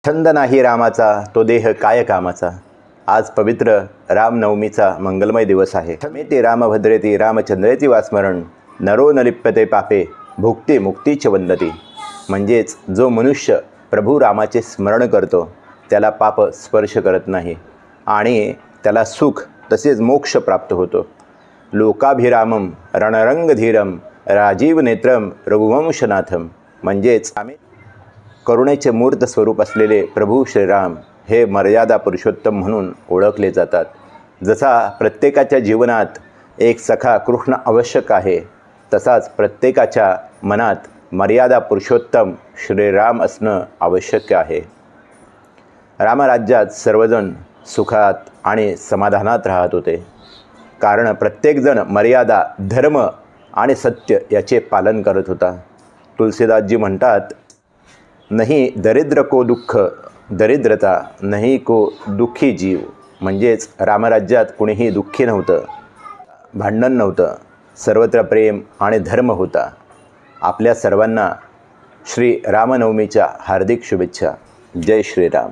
छंद नाही रामाचा तो देह काय कामाचा। आज पवित्र रामनवमीचा मंगलमय दिवस आहे। क्षमेति रामभद्रेति रामचंद्रेति वास्मरण नरो न लिप्यते पापे भुक्ती मुक्तीच वंदती। म्हणजेच जो मनुष्य प्रभू रामाचे स्मरण करतो त्याला पाप स्पर्श करत नाही आणि त्याला सुख तसेच मोक्ष प्राप्त होतो। लोकाभिरामम रणरंगधीरम राजीव नेत्रम रघुवंशनाथम। म्हणजेच आम्ही करुणेचे मूर्त स्वरूप असलेले प्रभू श्रीराम हे मर्यादा पुरुषोत्तम म्हणून ओळखले जातात। जसा प्रत्येकाच्या जीवनात एक सखा कृष्ण आवश्यक आहे, तसाच प्रत्येकाच्या मनात मर्यादा पुरुषोत्तम श्रीराम असणं आवश्यक आहे। रामराज्यात सर्वजण सुखात आणि समाधानात राहत होते, कारण प्रत्येकजण मर्यादा धर्म आणि सत्य याचे पालन करत होता। तुलसीदासजी म्हणतात, नहीं दरिद्र को दुःख दरिद्रता नहीं को दुःखी जीव। म्हणजेच रामराज्यात कुणीही दुःखी नव्हतं, भांडण नव्हतं, सर्वत्र प्रेम आणि धर्म होता। आपल्या सर्वांना श्री रामनवमीच्या हार्दिक शुभेच्छा। जय श्रीराम।